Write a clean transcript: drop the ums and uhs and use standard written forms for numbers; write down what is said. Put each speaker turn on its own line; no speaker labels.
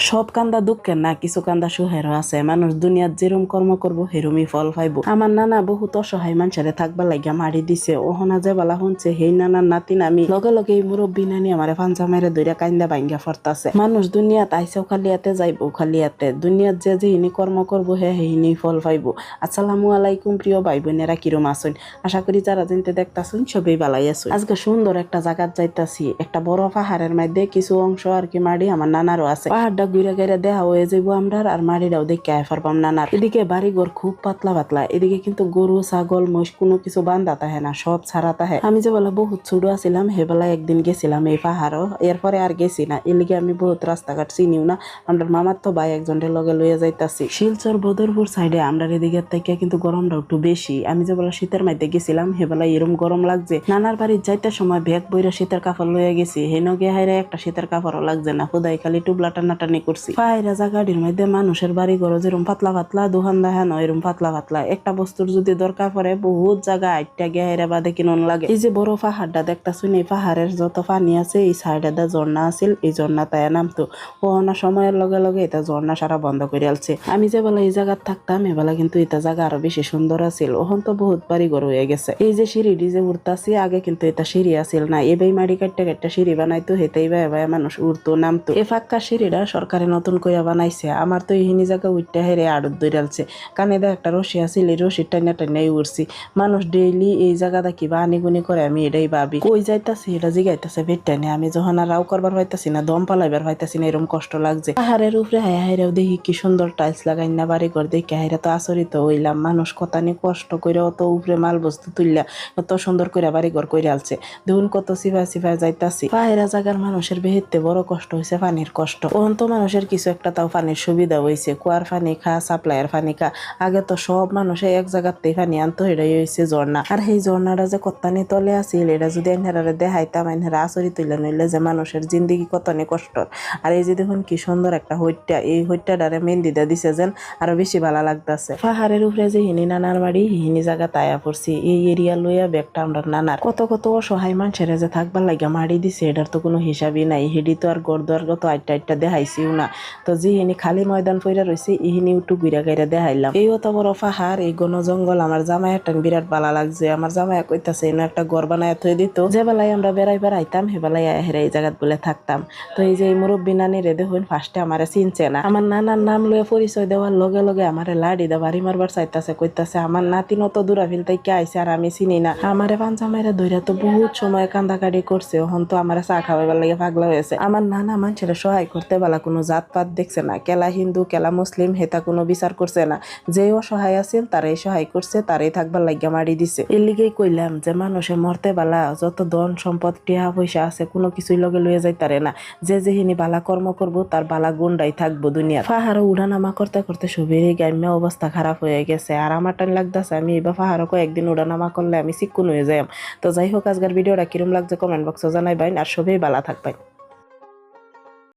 সব কান্দা দুঃখের না, কিছু কান্দা সুখেরও আছে। মানুষ দুনিয়াত যেরম কর্ম করবো হেরুমই ফল পাইবো। আমার নানা বহুত অসহায় মানুষেরে থাকবার লাগিয়া মারি দিছে। ওহনা যে বালা শুনছে হেই নানার নাতিন আমি লগে লগে এই মুরব্বী নানি আমারে ফাঞ্চা মেরে দইরা কান্দা ভাঙ্গা ফরতাছে। মানুষ দুনিয়াত আইসেও খালিয়াতে যাইবো খালিয়াতে। দুনিয়াত যে যেহিনি কর্ম করবো হেহিনি ফল পাইবো। আসসালামু আলাইকুম প্রিয় ভাই বোনেরা, কিরম আসুন? আশা করি যারা জিনতে দেখতাছুন সবই ভালাই আসুন। আজকে সুন্দর একটা জায়গাত যাইতাছি। একটা বড় পাহাড়ের মধ্যে কিছু অংশ আর কি মাড়ি আমার নানারও আছে। পাহাড়টা ঘুরে ঘুরে দেহা হয়ে যাবো আমরা, আর মাড়িটাও দেখে আয় পারবাম নানার। এদিকে বাড়ি ঘর খুব পাতলা পাতলা। এদিকে কিন্তু গরু ছাগল মহিষ কোনো কিছু বান্ধা তাহে না, সব ছাড়া তাহে। আমি যে বলে বহুত ছোট আছিলাম হেবেলা একদিন গেছিলাম এই পাহাড়ও, এরপরে আর গেছি না। এলিগে আমি বহুত রাস্তাঘাট চিনিও না। আমরা মামার তো ভাই একজনের লগে লইয়া যাইতাছি। শিলচর বদরপুর সাইডে আমরা এদিকে থেকে কিন্তু গরমটা একটু বেশি। আমি যে বলে শীতের মধ্যে গেছিলাম হেবেলা এরম গরম লাগছে। নানার বাড়ির যাইতে সময় ব্যাগ বইরা শীতের কাপড় লইয়া গেছি, হেনগে হাইরে একটা শীতের কাপড়ও লাগছে না, খুদাই খালি টুবলা টানাটানি করছি। পায়রা জাগাড়ির মধ্যে মানুষের বাড়ি ঘর যেরম পাতলা পাতলা, দোকান দেখানো এরম পাতলা পাতলা। একটা বস্তুর যদি দরকার পড়ে বহুত জায়গা আটটা গেহাইরা বাদে কিনন লাগে। এই যে বড় পাহাড়টা দেখতাছুন, এই পাহাড়ের যত পানি আছে এই সাইডে দা ঝর্ণা আছিল, এই ঝর্ণা তাই নামতো। ওনা সময়ের লগে লগে এটা ঝর্ণা সারা বন্ধ করে আলছে। আমি যে বেলা এই জায়গায় থাকতাম এবেলা কিন্তু এটা জায়গা আরো বেশি সুন্দর আছিল। ওখান তো বহুত বাড়ি ঘর হয়ে গেছে। এই যে সিঁড়ি যে উঠতাছি, আগে কিন্তু এটা সিঁড়ি আছিল না। এবার মাড়ি কাটতে কাটতে সিঁড়ি বানাইতো, হেতেই ভাই মানুষ উঠতো নামতো। এই ফাঁকা সিঁড়িটা সরকারে নতুন কইয়া বানাইছে। আমার তো এইহিনি জায়গা উঠতে হেরে আড়ত দৌড়ালছে। কানে দা একটা রশি আছিল, এই রশি টাইনা টাইনাই উঠছি। মানুষ ডেইলি এই জায়গাটা কিবা আনিগুনি করে, আমি এটাই ভাবি। কই যাইতাছি এটা জিগাইতাছে বেটটাইনে। আমি যখন আর রাও করবার পাইতাছি না, দম পালাইবার পাইতাছি না, এরকম কষ্ট লাগছে। পাহাড়ের উপরে হাইরা হাইরাও দেখি কি সুন্দর টাইলস লাগাই না বাড়ি ঘর দেখে হাইরা তো আচরিত হইলাম। মানুষ কতানি কষ্ট করে অত উপরে মাল বস্তু তুললা কত সুন্দর করে বাড়ি ঘর করে আলছে। দেখুন কত সিফা সিফা যাইতাছি। পাহাড়া জায়গার মানুষের বেহেতে বড় কষ্ট হয়েছে পানির কষ্ট। ওহন তো মানুষের কিছু একটা তাও পানির সুবিধা হয়েছে, কুয়ার পানি খা, সাপ্লাইয়ের পানি খা। আগে তো সব মানুষে এক জায়গাতেই পানি আনতো, এটাই হয়েছে ঝর্ণা। আর সেই ঝর্ণাটা যে কত্তানি তলে আছিল, এটা যদি এনহেরারে দেখাইতাম এনহেরা আচরিত তুলে নইলে যে মানুষের জিন্দিগি কতনি কষ্ট। আর এই যে দেখুন কি সুন্দর একটা হইটা, এই হইটাডারে মেহেন্দি দা দিছে যেন আরো বেশি ভালো লাগতাছে। পাহাড়ের উপরে যে হিনি নানার বাড়ি হিনি জায়গা তায়া পড়ছি। এই এরিয়া লইয়া ব্যাগটা আমরা নানার। কত কত অসহায় মানুষের যে থাকবার লাগিয়া মারি দিছে, এটার তো কোনো হিসাবই নাই। হিডি তো আর গড়দুয়ার কত আইটা আইটা দেখাইছিও না। তো যিহিনি খালি ময়দান পইরা রয়েছে ইহিনি একটু ঘুরা গাইরা দেখাইলাম। এই অত বড় পাহাড়, এই ঘন জঙ্গল আমার জামাই একটা বিরাট ভালো লাগছে। আমার জামাই কইতাছে এনে একটা ঘর বানায় থই দিত। যে বেলায় আমরা বেড়াইবার আইতাম হেবেলায় হেরা এই জায়গাত বলে থাকতাম। তো এই যে এই মুরব্বী নানি রে দেখুন ফার্স্টে আমারে চিনছে না। আমার নানার নাম লয়ে পরিচয় দেওয়ার লগে লগে আমারে লাড়ি দা বাড়ি মারবার চাইতাছে, কইতাছে আমার নাতিন অত দূরাভিল তাইকে আইছে আর আমি চিনি না। আমারে পাঞ্চা মেরে ধইরা তো বহুত সময় কান্দাকাটি করছে। ওহন তো আমারে চা খাওয়াইবার লাগে পাগলা হয়েছে। আমার নানা মানুষের সহায় করতে বেলা কোনো জাত পাত দেখছে না, কেলা হিন্দু কেলা মুসলিম হেতা কোনো বিচার করছে না। যে অসহায় আছিল তারাই সহায় করছে, তারাই থাকবার লাগিয়া মারি দিছে। এর লিগেই কইলাম যে মানুষে মরতে বেলা যত ধন সম্পদ টিহা পয়সা আছে কোনো কিছুই লগে লইয়া যাইতারে না। যে যেহিনি বালা কর্ম করবো তার বালা গুন্ডাই থাকবো দুনিয়া। পাহাড়ে উড়ানামা করতে করতে সবেরই গাইমা অবস্থা খারাপ হয়ে গেছে। আর আমার টাইম লাগতেছে আমি এবার পাহাড়ে কয়েকদিন উড়ানামা করলে আমি চিক্কুন হয়ে যাই। তো যাই হোক, আজকের ভিডিওটা কিরম লাগছে কমেন্ট বক্সে জানাইবেন, আর সবাই ভালো থাকবেন।